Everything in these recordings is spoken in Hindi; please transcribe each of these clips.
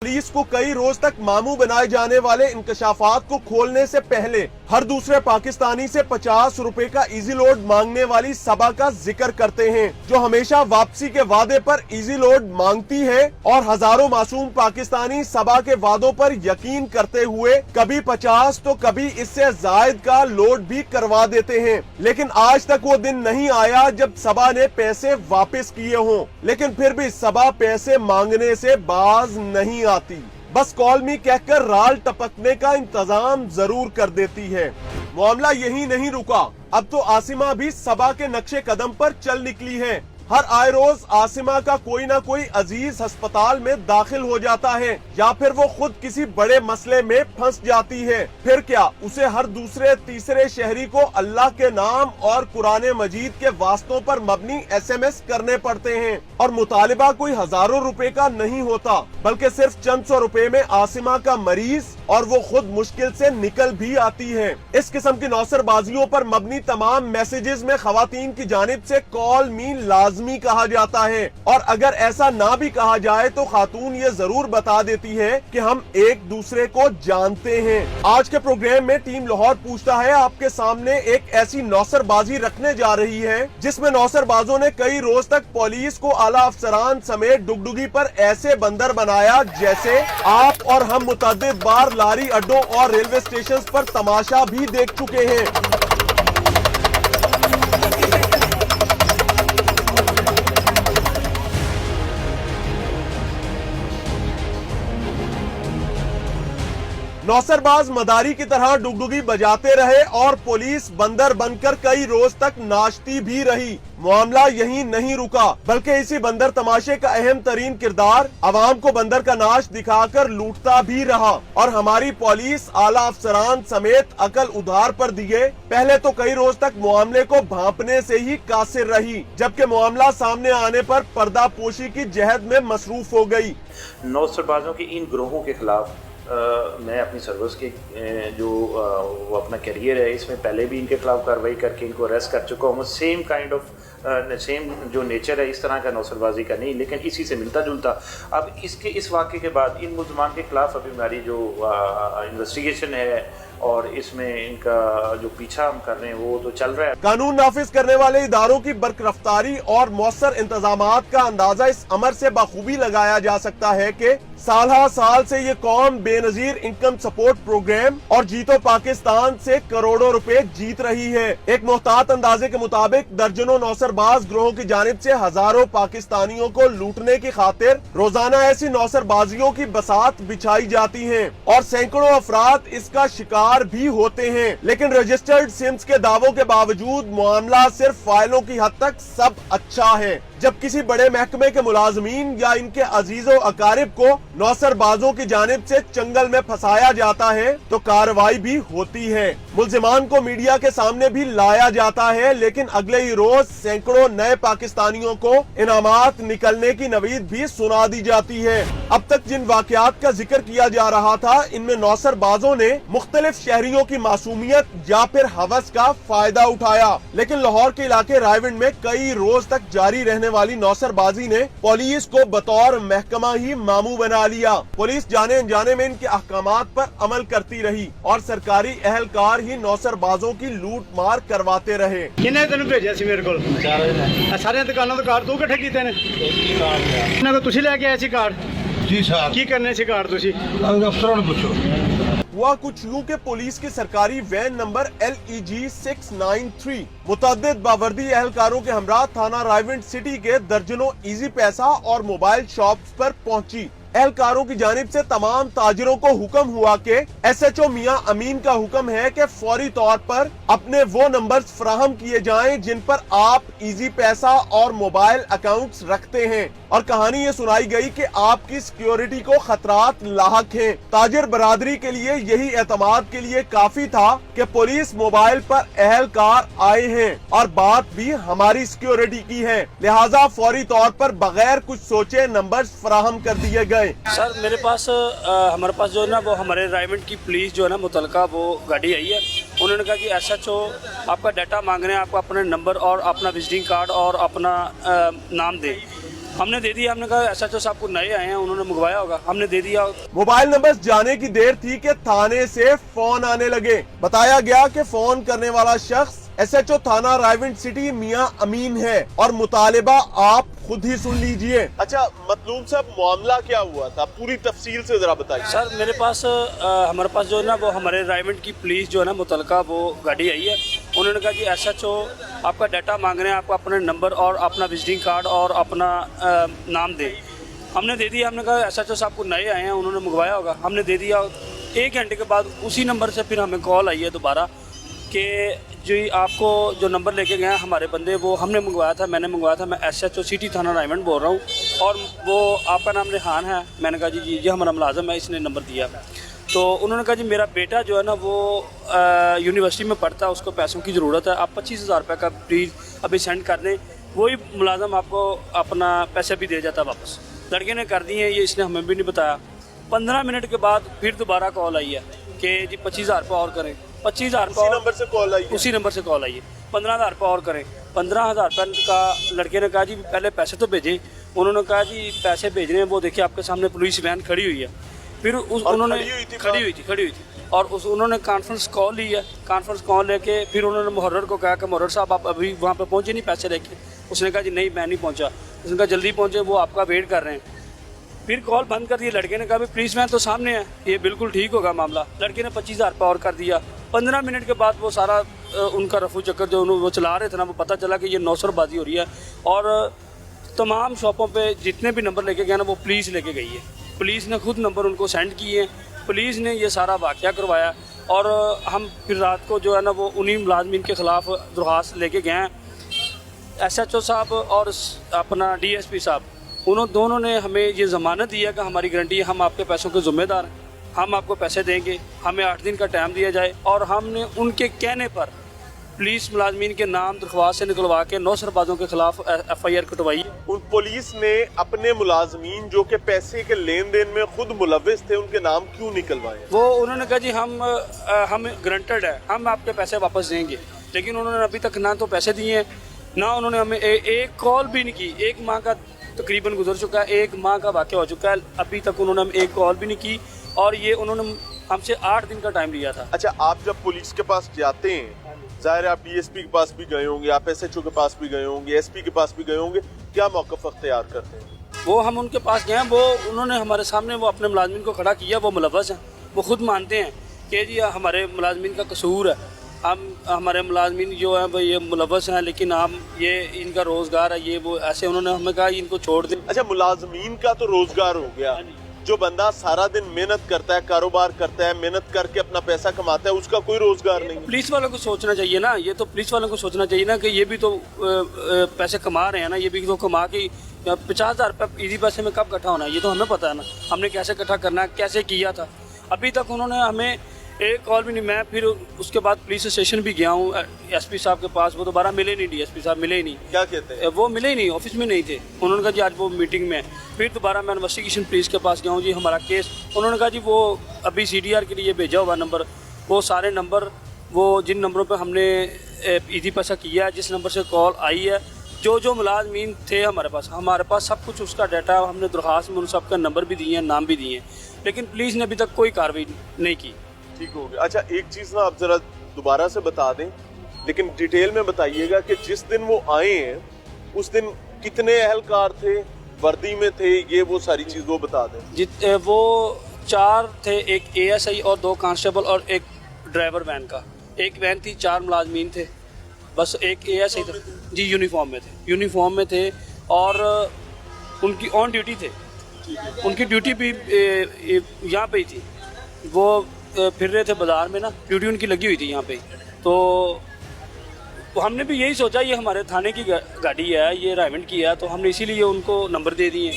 पुलिस को कई रोज तक मामू बनाए जाने वाले इंकशाफात को खोलने से पहले हर दूसरे पाकिस्तानी से 50 रुपए का इजी लोड मांगने वाली सबा का जिक्र करते हैं, जो हमेशा वापसी के वादे पर इजी लोड मांगती है और हजारों मासूम पाकिस्तानी सबा के वादों पर यकीन करते हुए कभी 50 तो कभी इससे जायद का लोड भी करवा देते हैं। लेकिन आज तक वो दिन नहीं आया जब सबा ने पैसे वापस किए हों, लेकिन फिर भी सबा पैसे मांगने से बाज नहीं आती। बस कॉल मी कहकर राल टपकने का इंतजाम जरूर कर देती है। मामला यही नहीं रुका, अब तो आसिमा भी सबा के नक्शे कदम पर चल निकली है। हर आए रोज आसिमा का कोई ना कोई अजीज अस्पताल में दाखिल हो जाता है या फिर वो खुद किसी बड़े मसले में फंस जाती है। फिर क्या, उसे हर दूसरे तीसरे शहरी को अल्लाह के नाम और कुरान मजीद के वास्तों पर मबनी SMS करने पड़ते हैं और मुतालिबा कोई हजारों रुपए का नहीं होता, बल्कि सिर्फ चंद सौ रुपए में आसिमा का मरीज और वो खुद मुश्किल से निकल भी आती है। इस किस्म की नौसरबाजियों पर मबनी तमाम मैसेजेस में खवातीन की जानिब से कॉल मी लाजमी कहा जाता है, और अगर ऐसा ना भी कहा जाए तो खातून ये जरूर बता देती है कि हम एक दूसरे को जानते हैं। आज के प्रोग्राम में टीम लाहौर पूछता है आपके सामने एक ऐसी नौसरबाजी रखने जा रही है जिसमें नौसरबाजों ने कई रोज तक पुलिस को आला अफसरान समेत डुगडुगी पर ऐसे बंदर बनाया जैसे आप और हम मुतअद्दिद बार लारी अड्डों और रेलवे स्टेशन पर तमाशा भी देख चुके हैं। नौसरबाज मदारी की तरह डुगडुगी बजाते रहे और पुलिस बंदर बनकर कई रोज तक नाचती भी रही। मामला यही नहीं रुका, बल्कि इसी बंदर तमाशे का अहम तरीन किरदार अवाम को बंदर का नाच दिखाकर लूटता भी रहा और हमारी पुलिस आला अफसरान समेत अकल उधार पर दिए पहले तो कई रोज तक मामले को भांपने से ही कासिर रही, जबकि मामला सामने आने पर पर्दा पोशी की जहद में मसरूफ हो गई। नौसरबाजों के इन ग्रोहों के खिलाफ मैं अपनी सर्विस के जो वो अपना करियर है इसमें पहले भी इनके खिलाफ कार्रवाई करके इनको अरेस्ट कर चुका हूँ। सेम काइंड ऑफ सेम जो नेचर है इस तरह का नौसरबाजी का नहीं, लेकिन इसी से मिलता जुलता। अब इस वाक़े के बाद इन मुल्ज़मान के खिलाफ अभी हमारी जो इन्वेस्टिगेशन है और इसमें इनका जो पीछा हम कर रहे हैं वो तो चल रहा है। कानून नाफिज करने वाले इदारों की बरकरफ्तारी और मौसर इंतजामात का अंदाजा इस अमर से बखूबी लगाया जा सकता है कि साल से ये कौम बेनजीर इनकम सपोर्ट प्रोग्राम और जीतो पाकिस्तान से करोड़ों रुपए जीत रही है। एक मोहतात अंदाजे के मुताबिक दर्जनों नौसरबाज ग्रोहों की जानिब से हजारों पाकिस्तानियों को लूटने की खातिर रोजाना ऐसी नौसरबाजियों की बसात बिछाई जाती है और सैकड़ों अफराद इसका शिकार भी होते हैं। लेकिन रजिस्टर्ड सिम्स के दावों के बावजूद मामला सिर्फ फाइलों की हद तक सब अच्छा है। जब किसी बड़े महकमे के मुलाजमीन या इनके अजीजों अकारिब को नौसरबाजों की जानिब से चंगल में फंसाया जाता है तो कार्रवाई भी होती है। मुल्जिमान को मीडिया के सामने भी लाया जाता है, लेकिन अगले ही रोज सैकड़ों नए पाकिस्तानियों को इनामात निकलने की नवीद भी सुना दी जाती है। अब तक जिन वाकयात का जिक्र किया जा रहा था इनमें नौसरबाजों ने मुख्तलिफ शहरियों की मासूमियत या फिर हवस का फायदा उठाया, लेकिन लाहौर के इलाके रायविंड में कई रोज तक जारी रहने वाली नौसरबाजी ने पुलिस को बतौर महकमा ही मामू बना लिया। पुलिस जाने अनजाने में इनके अहकामात पर अमल करती रही और सरकारी एहलकार ही नौसरबाजों की लूट मार करवाते रहे। किन्ने तेन भेजा सी मेरे को सारे दुकानों तो कार्ड तू इकट्ठे कीते ने तुसी लेके आए सी कार्ड? जी साहब। की करने से कार्ड तुसी अफसरों ने पूछो। हुआ कुछ यूं के पुलिस की सरकारी वैन नंबर LEG 693 मुतअद्दिद बावर्दी एहलकारों के हमरा थाना रायविंड सिटी के दर्जनों इजी पैसा और मोबाइल शॉप्स पर पहुंची। एहलकारों की जानिब से तमाम ताजिरों को हुक्म हुआ कि SHO मियां अमीन का हुक्म है कि फौरी तौर पर अपने वो नंबर्स फराहम किए जाएं जिन पर आप इजी पैसा और मोबाइल अकाउंट्स रखते हैं, और कहानी ये सुनाई गई कि आपकी सिक्योरिटी को खतरात लाहक हैं। ताजिर बरादरी के लिए यही एतमाद के लिए काफी था कि पुलिस मोबाइल पर एहलकार आए हैं और बात भी हमारी सिक्योरिटी की है, लिहाजा फौरी तौर पर बगैर कुछ सोचे नंबर्स फराहम कर दिए गए। सर मेरे पास हमारे पास जो है ना वो हमारे रायविंड की पुलिस जो है ना मुतलका वो गाड़ी आई है। उन्होंने कहा कि SHO आपका डाटा मांग रहे हैं, आपको अपना नंबर और अपना विजिटिंग कार्ड और अपना नाम दें। हमने दे दिया। हमने कहा SHO साहब को नए आए हैं, उन्होंने मंगवाया होगा, हमने दे दिया। मोबाइल नंबर जाने की देर थी कि थाने से फोन आने लगे। बताया गया कि फोन करने वाला शख्स SHO थाना रायविंड सिटी मियां अमीन है और मुतालिबा आप खुद ही सुन लीजिए। अच्छा मतलूब साहब, मामला क्या हुआ था, पूरी तफसील से जरा बताइए। सर मेरे पास हमारे पास जो है ना वो हमारे रायविंड की पुलिस जो है ना मुतलका वो गाड़ी आई है। उन्होंने कहा जी SHO आपका डाटा मांग रहे हैं, आपको अपना नंबर और अपना विजिटिंग कार्ड और अपना नाम दें। हमने दे दिया। हमने कहा SHO साहब को नए आए हैं, उन्होंने मंगवाया होगा, हमने दे दिया। 1 घंटे के बाद उसी नंबर से फिर हमें कॉल आई है दोबारा कि जी आपको जो नंबर लेके गए हैं हमारे बंदे, वो हमने मंगवाया था, मैंने मंगवाया था, मैं SHO सिटी थाना रायविंड बोल रहा हूँ और वो आपका नाम रेहान है। मैंने कहा जी जी हमारा मुलाजम है, इसने नंबर दिया। तो उन्होंने कहा जी मेरा बेटा जो है ना वो यूनिवर्सिटी में पढ़ता है, उसको पैसों की ज़रूरत है, आप 25,000 रुपये का प्लीज़ अभी सेंड कर दें। वही मुलाजम आपको अपना पैसे भी दे जाता वापस। लड़के ने कर दिए, ये इसने हमें भी नहीं बताया। 15 मिनट के बाद फिर दोबारा कॉल आई है कि जी 25,000 रुपये और करें। 25,000 रुपये नंबर से कॉल आई है? उसी नंबर से कॉल आई है। 15,000 रुपये और करें। 15,000 रुपये का लड़के ने कहा जी पहले पैसे तो भेजें। उन्होंने कहा जी पैसे भेज रहे हैं, वो देखिए आपके सामने पुलिस वैन खड़ी हुई है। फिर उन्होंने खड़ी हुई थी और उन्होंने कॉन्फ्रेंस कॉल ली है। कॉन्फ्रेंस कॉल लेके फिर उन्होंने मुहर्रर को कहा कि मुहर्रर साहब आप अभी वहाँ पे पहुँचे नहीं पैसे लेके? उसने कहा जी नहीं मैं नहीं पहुँचा। उसने कहा जल्दी पहुँचे, वो आपका वेट कर रहे हैं। फिर कॉल बंद कर दिया। लड़के ने कहा भाई पुलिस वैन तो सामने है, ये बिल्कुल ठीक होगा मामला। लड़के ने 25,000 रुपये और कर दिया। 15 मिनट के बाद वो सारा उनका रफू चक्कर जो वो चला रहे थे ना, वो पता चला कि ये नौसरबाजी हो रही है और तमाम शॉपों पे जितने भी नंबर लेके गए ना वो पुलिस लेके गई है। पुलिस ने खुद नंबर उनको सेंड किए, पुलिस ने ये सारा वाक़या करवाया और हम फिर रात को जो है ना वो उन्हीं मुलाजमीन के ख़िलाफ़ दरख्वास्त लेके गए हैं। SHO साहब और अपना DSP साहब, उन्होंने दोनों ने हमें ये ज़मानत दिया कि हमारी गारंटी है, हम आपके पैसों के ज़िम्मेदार हैं, हम आपको पैसे देंगे, हमें 8 दिन का टाइम दिया जाए। और हमने उनके कहने पर पुलिस मुलाजमीन के नाम दरख्वास्त से निकलवा के 9 सरबाजों के खिलाफ FIR कटवाई। उन पुलिस ने अपने मुलाजमीन जो कि पैसे के लेन देन में खुद मुलविस थे उनके नाम क्यों निकलवाए? वो उन्होंने कहा जी हम ग्रंटेड है, हम आपके पैसे वापस देंगे। लेकिन उन्होंने अभी तक ना तो पैसे दिए हैं, ना उन्होंने हमें एक कॉल भी नहीं की। 1 माह का तकरीबन गुजर चुका है, 1 माह का वाक़या हो चुका है, अभी तक उन्होंने हमें एक कॉल भी नहीं की और ये उन्होंने हमसे 8 दिन का टाइम लिया था। अच्छा, आप जब पुलिस के पास जाते हैं, जाहिर है आप DSP के पास भी गए होंगे, आप SHO के पास भी गए होंगे, SP के पास भी गए होंगे, क्या मौक़िफ़ अख्तियार करते हैं? वो हम उनके पास गए हैं, वो उन्होंने हमारे सामने वो अपने मुलाजमीन को खड़ा किया, वो मुलव्वस हैं, वो खुद मानते हैं कि जी हमारे मुलाजमीन का कसूर है, हमारे मुलाजमीन जो है वो ये मुलव्वस हैं, लेकिन हम ये इनका रोज़गार है, ये वो ऐसे उन्होंने हमें कहा इनको छोड़ दें। अच्छा, मुलाजमीन का तो रोजगार हो गया, जो बंदा सारा दिन मेहनत करता है, कारोबार करता है, मेहनत करके अपना पैसा कमाता है, उसका कोई रोजगार नहीं। पुलिस वालों को सोचना चाहिए ना, ये तो पुलिस वालों को सोचना चाहिए ना कि ये भी तो पैसे कमा रहे हैं ना, ये भी तो कमा के 50,000 रुपये इजी पैसे में कब इकट्ठा होना है ये तो हमें पता है ना, हमने कैसे इकट्ठा करना है, कैसे किया था। अभी तक उन्होंने हमें एक कॉल भी नहीं। मैं फिर उसके बाद पुलिस स्टेशन भी गया हूँ SP साहब के पास, वो दोबारा मिले नहीं, DSP साहब मिले ही नहीं। क्या कहते हैं? वो मिले ही नहीं, ऑफिस में नहीं थे। उन्होंने कहा जी आज वो मीटिंग में है। फिर दोबारा मैं इन्वेस्टिगेशन पुलिस के पास गया हूँ जी हमारा केस, उन्होंने कहा जी वो अभी CDR के लिए भेजा हुआ नंबर, वो सारे नंबर वो जिन नंबरों पर हमने ईदी पैसा किया है, जिस नंबर से कॉल आई है, जो मुलाजमीन थे हमारे पास सब कुछ उसका डाटा, हमने दरख्वास्त में उन सब का नंबर भी दिए हैं, नाम भी दिए हैं, लेकिन पुलिस ने अभी तक कोई कार्रवाई नहीं की। ठीक हो गया। अच्छा, एक चीज़ ना आप ज़रा दोबारा से बता दें, लेकिन डिटेल में बताइएगा कि जिस दिन वो आए हैं उस दिन कितने एहलकार थे, वर्दी में थे, ये वो सारी चीज़ वो बता दें। वो 4 थे, एक ASI और 2 कांस्टेबल और एक ड्राइवर वैन का। एक वैन थी, 4 मुलाजमीन थे, बस एक ASI था जी, यूनिफॉर्म में थे और उनकी ऑन ड्यूटी थे, उनकी ड्यूटी भी यहाँ पे ही थी, वो फिर रहे थे बाज़ार में ना, ड्यूटी उनकी लगी हुई थी यहाँ पे। तो हमने भी यही सोचा ये हमारे थाने की गाड़ी है, ये रायविंड की है, तो हमने इसीलिए उनको नंबर दे दिए।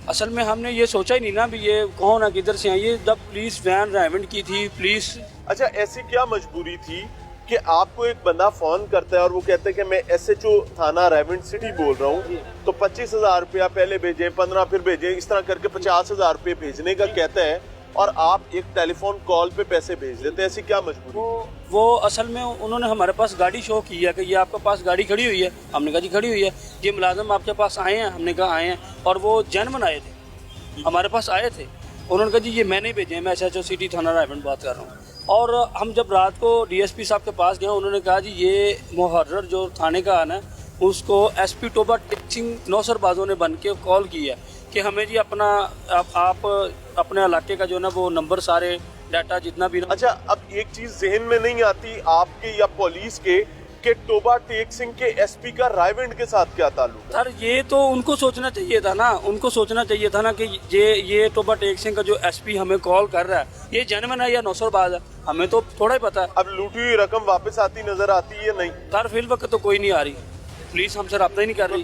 असल में हमने ये सोचा ही नहीं ना भी ये कौन है, किधर से आई, ये जब पुलिस वैन रायविंड की थी पुलिस। अच्छा, ऐसी क्या मजबूरी थी कि आपको एक बंदा फ़ोन करता है और वो कहता है कि मैं SHO थाना रायविंड सिटी बोल रहा हूँ, तो 25,000 रुपया पहले भेजें, 15 फिर भेजें, इस तरह करके 50,000 रुपये भेजने का कहता है और आप एक टेलीफोन कॉल पे पैसे भेज देते हैं, ऐसी क्या मजबूरी? वो असल में उन्होंने हमारे पास गाड़ी शो की है कि ये आपके पास गाड़ी खड़ी हुई है। हमने कहा जी खड़ी हुई है। ये मुलाजिम आपके पास आए हैं? हमने कहा आए हैं। और वो जेन्युइन आए थे, हमारे पास आए थे। उन्होंने कहा जी ये मैं नहीं भेजे हैं, मैं SHO सिटी थाना रायबंद बात कर रहा हूँ। और हम जब रात को DSP साहब के पास गए, उन्होंने कहा जी ये मुहर्रर जो थाने का है ना, उसको SP टोबा टेक्सिंग नौसरबाजों ने बन के कॉल की है कि हमें जी अपना आप अपने इलाके का जो ना वो नंबर सारे डाटा जितना भी। अच्छा, अब एक चीज जहन में नहीं आती आपके या पुलिस के कि टोबा टेक सिंह के SP का रायविंड के साथ क्या ताल्लुक है? सर ये तो उनको सोचना चाहिए था ना, उनको सोचना चाहिए था ना कि ये टोबा टेक सिंह का जो SP हमें कॉल कर रहा है ये जेन्युइन है या नौसरबाज है, हमें तो थोड़ा ही पता है। अब लूटी हुई रकम वापस आती नजर आती है नहीं? सर फिल वक्त तो कोई नहीं आ रही, पुलिस हमसे रब्ता ही नहीं कर रही।